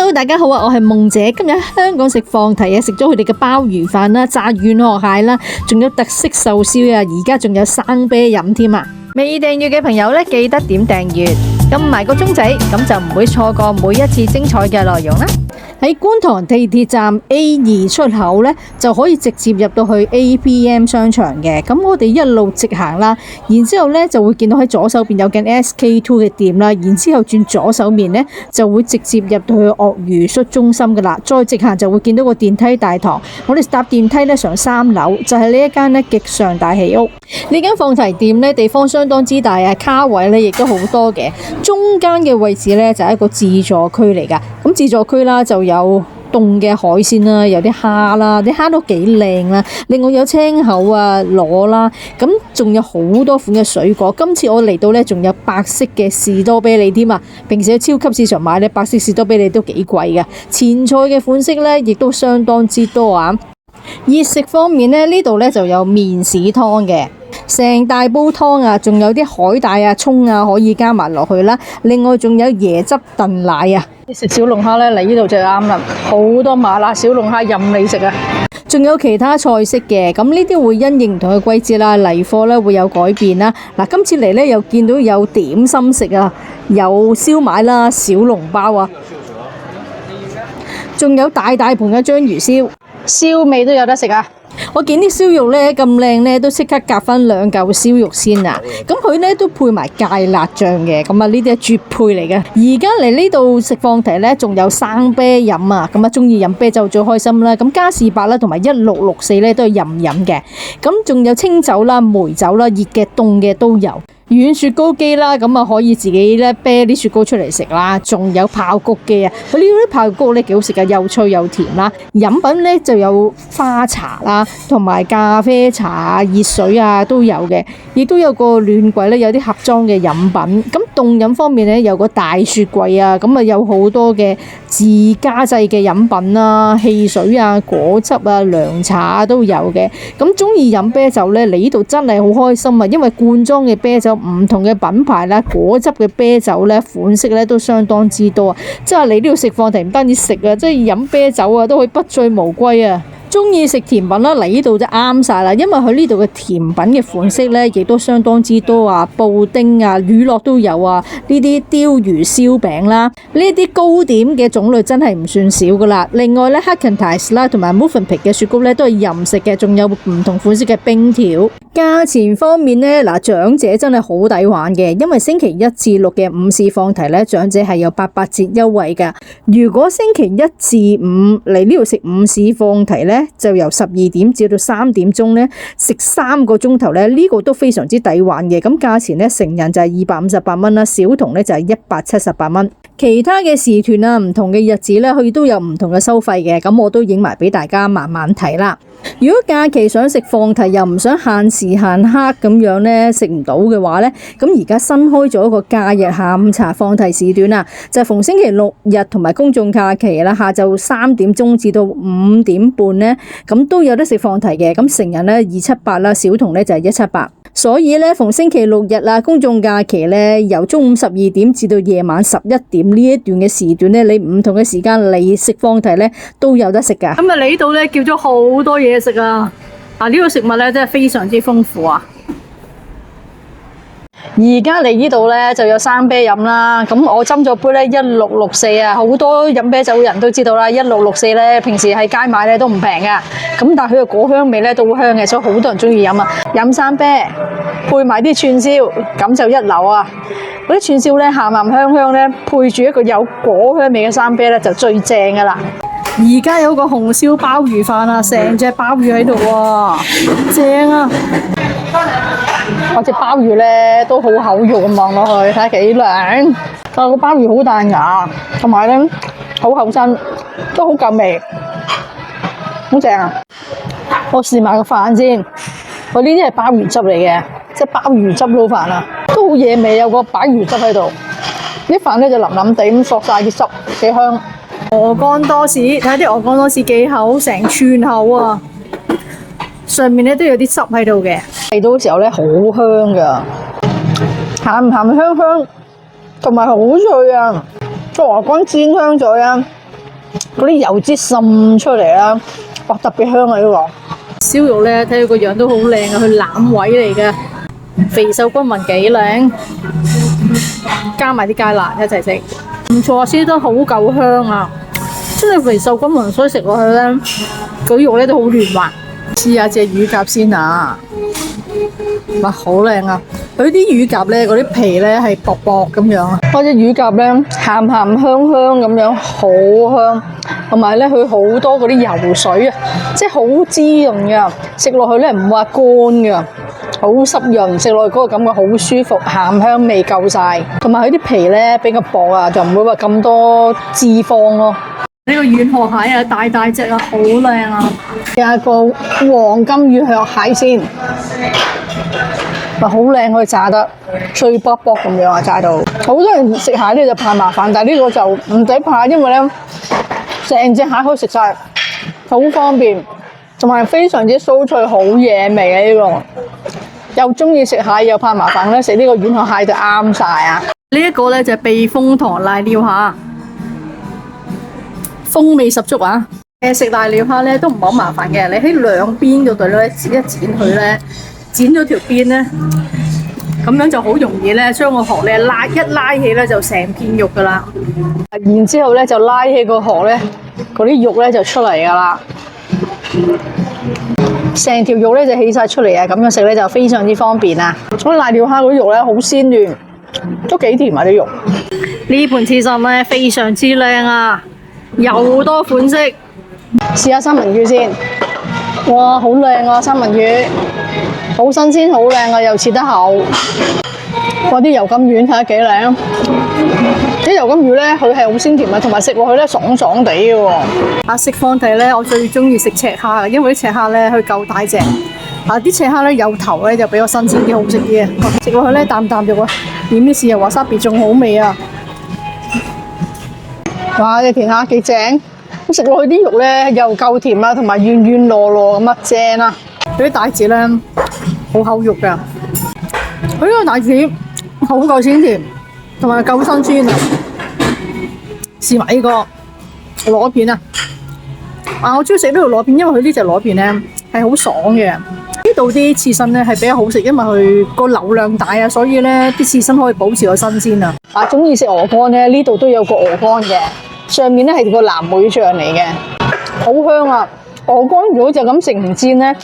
Hello， 大家好啊！我係夢姐，今日喺香港食放題啊，食咗佢哋嘅鮑魚飯啦、炸軟殼蟹啦，仲有特色壽司啊，而家仲有生啤飲添啊！未訂閱嘅朋友呢，記得點訂閱，撳埋個鐘仔，咁就唔會錯過每一次精彩嘅內容啦。喺觀塘地鐵站 A2 出口呢，就可以直接入到去 APM 商場嘅。咁我哋一路直行啦，然之後呢就會見到喺左手邊有間 SK2 嘅店啦，然之後轉左手面呢，就會直接入到去鱷魚恤中心噶啦。再直行就會見到個電梯大堂，我哋搭電梯呢上3樓，就係呢一間呢極上大喜屋。呢間放題店呢，地方相當之大啊，卡位呢亦都好多嘅。中間嘅位置呢，就係一個自助區嚟噶，咁自助區啦就有凍嘅海鮮啦，有啲蝦啦，啲蝦都幾靚啦。另外有青口啊、螺啦，咁仲有好多款嘅水果。今次我嚟到呢，仲有白色嘅士多啤梨添啊！平時喺超級市場買呢，白色士多啤梨都幾貴嘅。前菜嘅款式呢，亦都相當之多啊。熱食方面呢，呢度呢就有麵豉湯嘅。成大煲湯啊，仲有啲海帶啊、蔥啊可以加埋落去啦。另外仲有椰汁燉奶啊。食小龍蝦呢，嚟呢度就啱啦，好多麻辣小龍蝦任你食啊！仲有其他菜式嘅，咁呢啲會因應唔同嘅季節啦，嚟貨呢會有改變啦。嗱，今次嚟呢又見到有點心食啊，有燒賣啦、小籠包啊，仲有大盤嘅章魚燒，燒味都有得食啊！我見啲燒肉呢咁靚呢，都即刻夾翻2嚿燒肉先啊！咁佢呢都配埋芥辣醬嘅，咁啊呢啲係絕配嚟嘅。而家嚟呢度食放題呢，仲有生啤飲啊！咁啊中意飲啤酒最開心啦。咁嘉士伯啦同埋1664呢都係任飲嘅。咁仲有清酒啦、梅酒啦、熱嘅凍嘅都有。軟雪糕機啦，咁啊可以自己咧啤啲雪糕出嚟食啦，仲有爆谷機啊，佢呢啲爆谷咧幾好食噶，又脆又甜啦。飲品咧就有花茶啦，同埋咖啡茶啊、熱水啊都有嘅，亦都有個暖櫃咧，有啲盒裝嘅飲品。咁凍飲方面咧有個大雪櫃啊，咁啊有好多嘅自家製嘅飲品啊、汽水啊、果汁啊、涼茶啊都有嘅。咁中意飲啤酒咧嚟呢度真係好開心啊，因為罐裝嘅啤酒。唔同嘅品牌啦，果汁嘅啤酒咧，款式咧都相當之多啊！即係嚟呢度食放題唔單止食啊，即係飲啤酒啊，都可以不醉無歸啊！中意食甜品啦，嚟呢度就啱晒啦，因為佢呢度嘅甜品嘅款式咧，亦都相當之多啊，布丁啊、乳酪都有啊，呢啲鯛魚燒餅啦，呢啲糕點嘅種類真係唔算少噶啦。另外咧，Häagen-Dazs啦同埋 Mövenpick 嘅雪糕咧都係任食嘅，仲有唔同款式嘅冰條。價錢方面咧，嗱長者真係好抵玩嘅，因為星期1至6嘅午市放題咧，長者係有88折優惠噶。如果星期1至5嚟呢度食午市放題咧，就由12點至到3點鐘咧，食3個鐘頭咧，呢個都非常之抵玩嘅。咁價錢咧，成人就係258蚊啦，小童咧就係178蚊。其他嘅時段啊，唔同嘅日子咧，佢都有唔同嘅收費嘅。咁我都影埋俾大家慢慢睇啦。如果假期想食放題又唔想限時限刻咁樣咧，食唔到嘅話咧，咁而家新開咗一個假日下午茶放題時段啊，就係逢星期6日同埋公眾假期啦，下晝3點鐘至到5點半咧，咁都有得食放題嘅。咁成人咧278啦，小童咧就係178。所以咧，逢星期6日啊，公眾假期咧，由中午12點至到夜晚11點呢一段嘅時段咧，你唔同嘅時間嚟食放題咧，都有得食噶。咁啊，嚟呢度咧叫咗好多嘢食啊！呢個食物咧真係非常之豐富啊！而家嚟呢度咧就有生啤飲啦，咁我斟咗杯咧1664啊，好多飲啤酒嘅人都知道啦，1664咧平時喺街買咧都唔平噶，咁但係佢嘅果香味咧都好香嘅，所以好多人中意飲啊！飲生啤配埋啲串燒，咁就一流啊！嗰啲串燒咧鹹鹹香香咧，配住一個有果香味嘅生啤咧就最正噶啦！而家有個紅燒鮑魚飯啊，成隻鮑魚喺度喎，正啊！我隻鮑魚咧都好厚肉咁望落去，睇下幾靚。但係個鮑魚好大牙，同埋咧好厚身，都好夠味，好正啊！我試埋個飯先，我呢啲係鮑魚汁嚟嘅，即係鮑魚汁撈飯啊，都好惹味，有個鮑魚汁喺度。啲飯咧就腍腍地咁索晒啲汁，幾香。鵝肝多士，睇下啲鵝肝多士幾厚，成串厚啊！上面咧都有啲汁喺度嘅，嚟到嘅時候咧好香噶，鹹鹹香香，同埋好脆啊！個鵝肝煎香咗啊，嗰啲油脂滲出嚟啦，哇特別香啊呢個燒肉咧，睇佢個樣都好靚啊，佢腩位嚟嘅，肥瘦均勻幾靚，加埋啲芥辣一齊食，唔錯啊，燒得好夠香啊，真係肥瘦均勻，所以食落去咧，嗰啲肉咧都好嫩滑。試下隻乳鴿先啊！哇，好靚啊！佢啲乳鴿咧，嗰啲皮咧係薄薄咁樣啊。嗰隻乳鴿咧，鹹鹹香香咁樣，好香。同埋咧，佢好多嗰啲油水啊，即係好滋潤㗎。食落去咧唔話乾㗎，好濕潤，食落去嗰個感覺好舒服，鹹香味夠晒。同埋佢啲皮咧比較薄啊，就唔會話咁多脂肪咯。呢個軟殼蟹啊，大大隻啊，好靚啊！有一個黃金軟殼蟹先，哇，好靚，佢炸得脆卜卜咁樣啊，炸到。好多人食蟹咧就怕麻煩，但係呢個就唔使怕，因為咧成隻蟹可以食晒，好方便，同埋非常之酥脆，好惹味啊！呢個又中意食蟹又怕麻煩咧，食呢個軟殼蟹就啱晒啊！呢一個咧就係避風塘瀨尿蝦。風味十足啊！食瀨尿蝦咧都唔係好麻煩嘅，你喺兩邊嗰度咧剪一剪佢咧，剪咗條邊咧，咁樣就好容易咧將個殼咧拉起咧就成片肉噶啦。然之後咧就拉起個殼咧，嗰啲肉咧就出嚟噶啦，成條肉咧就起晒出嚟啊！咁樣食咧就非常之方便啊！所以瀨尿蝦嗰啲肉咧好鮮嫩，都幾甜啊啲肉。呢盤刺身咧非常之靚啊！又多款式，試下三文魚先。哇，好靚啊！三文魚好新鮮，好靚啊，又切得厚。哇，啲油甘丸睇下幾靚。啲油甘魚咧，佢係好鮮甜啊，同埋食落去咧爽爽地嘅喎。食放題咧，我最中意食赤蝦啊，因為啲赤蝦咧佢夠大隻。啲赤蝦咧有頭咧就比較新鮮啲，好食啲啊。食落去咧啖啖肉啊，點啲豉油華沙別仲好味啊！哇！隻甜蝦幾正，咁食落去啲肉咧又夠甜啦，同埋軟軟糯糯咁啊，正啊！嗰啲帶子咧好厚肉㗎，佢呢個帶子好夠鮮甜，同埋夠新鮮啊！試埋呢個螺片啊！我中意食呢條螺片，因為佢呢隻螺片咧係好爽嘅。呢度啲刺身咧係比較好食，因為佢個流量大啊，所以咧啲刺身可以保持個新鮮啊！中意食鵝肝咧，呢度都有個鵝肝嘅，上面咧係個藍莓醬嚟嘅，好香啊！鵝肝如果就咁食唔煎咧，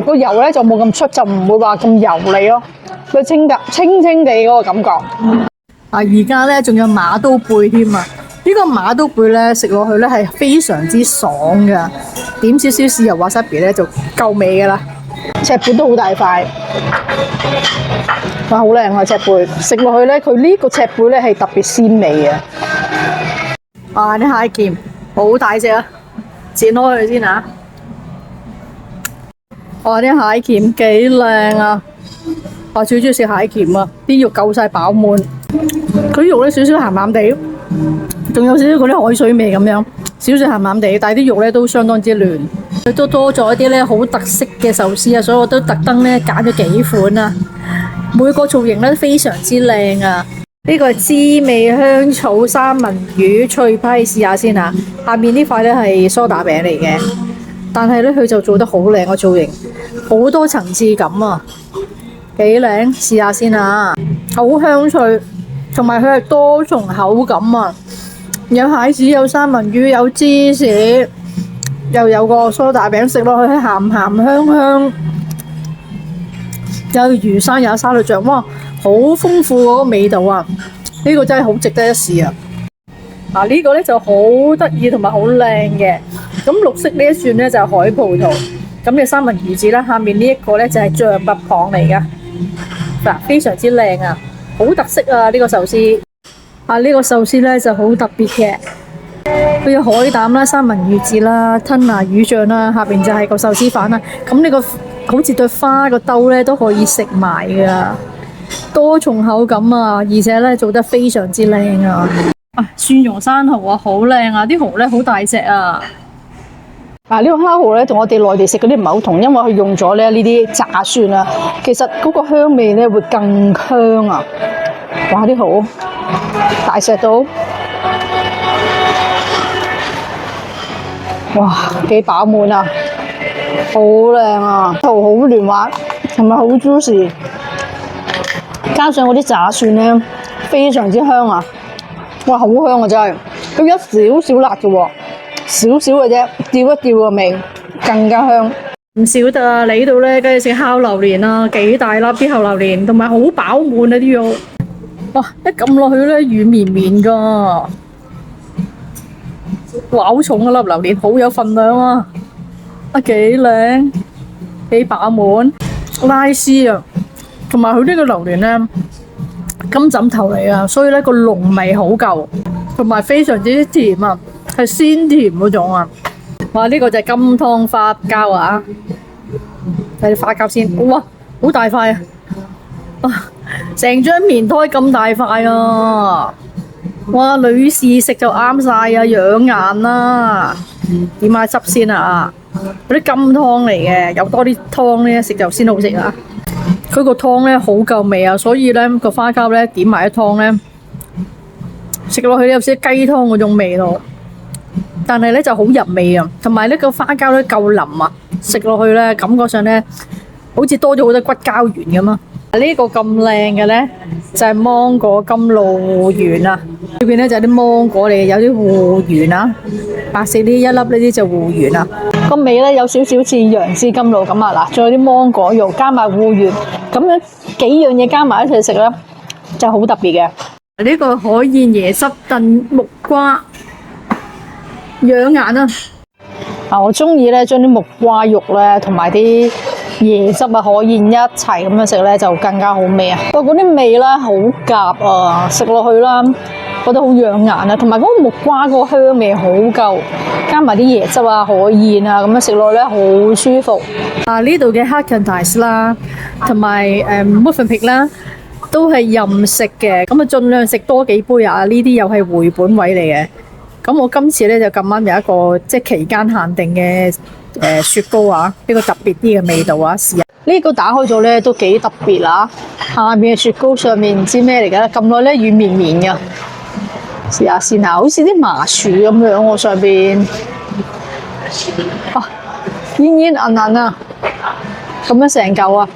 個油咧就冇咁出，就唔會話咁油膩咯，佢清清地嗰個感覺。而家咧仲有馬刀貝添啊！呢個馬刀貝咧食落去咧係非常之爽㗎，點少少豉油華沙別咧就夠味㗎啦。赤貝都好大塊，哇，好靚啊！赤貝食落去咧，佢呢個赤貝咧係特別鮮味嘅。啲蟹鉗好大隻啊，剪開佢先啊！啲蟹鉗幾靚啊！我最中意食蟹鉗啊，啲肉夠晒飽滿，佢啲肉咧少少鹹鹹地，仲有少少嗰啲海水味咁樣，少少鹹鹹地，但係啲肉咧都相當之嫩。佢都多咗一啲咧好特色嘅壽司啊，所以我都特登咧揀咗幾款啊，每個造型咧非常之靚啊！呢個係滋味香草三文魚脆批，試下先啊！下面呢塊咧係梳打餅嚟嘅，但係咧佢就做得好靚個造型，好多層次感啊，幾靚！試下先啊，好香脆，同埋佢係多重口感啊，有蟹子，有三文魚，有芝士。又有個梳打餅，食落去係鹹鹹香香，有魚生，有沙律醬，哇，好豐富嗰個味道啊！呢個真係好值得一試啊！呢個咧就好得意同埋好靚嘅，咁綠色呢一串咧就係海葡萄，咁嘅三文魚子啦，下面呢一個咧就係象拔蚌嚟噶，非常之靚啊，好特色啊！呢個壽司，呢個壽司咧就好特別嘅。佢有海膽啦、三文魚子啦、吞拿魚醬啦，下邊就係個壽司飯啦。咁呢個好似對花個兜咧都可以食埋噶，多重口感啊，而且咧做得非常之靚啊！蒜蓉生蠔啊，好靚啊，啲蠔咧好大隻啊！呢個蝦蠔咧同我哋內地食嗰啲唔係好同，因為佢用咗咧呢啲炸蒜啊，其實嗰個香味咧會更香啊！哇，啲蠔大隻到〜哇，幾飽滿啊，好靚啊，頭好嫩滑，同埋好 juicy， 加上嗰啲炸蒜咧，非常之香啊！哇，好香啊真係，佢一少少辣嘅喎，少少嘅啫，吊一吊個味，更加香。唔少得啊！嚟呢度咧，梗係食烤榴蓮啦，幾大粒啲烤榴蓮，同埋好飽滿啊啲肉。哇！一撳落去咧，軟綿綿噶，哇！好重啊粒榴蓮，好有份量啊！啊幾靚，幾飽滿，拉絲啊，同埋佢呢個榴蓮咧，金枕頭嚟啊，所以咧個濃味好夠，同埋非常之甜啊，係鮮甜嗰種啊！哇！呢個就係金湯花膠啊，睇啲花膠先，哇！好大塊啊！啊！成張棉胎咁大塊啊！哇，女士食就啱晒啊，養顏啦。點下汁先啊？嗰啲金湯嚟嘅，有多啲湯咧，食就先好食啊。佢個湯咧好夠味啊，所以咧個花膠咧點埋啲湯咧，食落去有少少雞湯嗰種味道，但係咧就好入味啊。同埋呢個花膠咧夠腍啊，食落去咧感覺上咧好似多咗好多骨膠原咁啊。呢個咁靚嘅咧就係芒果甘露圓啊，裏邊咧就有啲芒果嚟，有啲芋圓啊，白色呢一粒呢啲就芋圓啊，個味咧有少少似楊枝甘露咁啊，嗱，仲有啲芒果肉加埋芋圓，咁樣幾樣嘢加埋一齊食咧就好特別嘅。呢個海燕椰汁燉木瓜養顏啊！啊，我中意咧將啲木瓜肉咧同埋啲椰汁啊、海燕一齊咁樣食咧就更加好味啊！嗰啲味咧好夾啊，食落去啦，覺得好養顏啊，同埋嗰個木瓜嗰個香味好夠，加埋啲椰汁啊、海燕啊咁樣食落咧好舒服。啊，呢度嘅黑近大斯啦，同埋muffin 啦，都係任食嘅，咁啊盡量食多幾杯啊！呢啲又係回本位嚟嘅。咁我今次咧就咁啱有一個即係期間限定嘅雪糕啊，呢個特別啲嘅味道啊，試下。呢個打開咗咧都幾特別啊！下面嘅雪糕，上面唔知咩嚟㗎，撳落咧軟綿綿㗎。試下先啊，好似啲麻薯咁樣喎上邊。啊，煙煙韌韌啊，咁樣成嚿啊！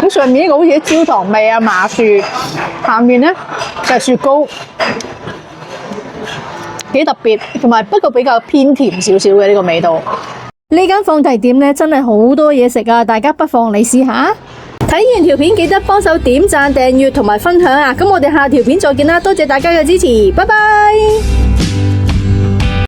咁上面呢個好似焦糖味啊麻薯，下面咧就係雪糕。幾特別，同埋不過比較偏甜少少嘅呢個味道。呢間放題店咧真係好多嘢食啊！大家不妨嚟試下。睇完條片記得幫手點讚、訂閱同埋分享啊！咁我哋下條片再見啦，多謝大家嘅支持，拜拜。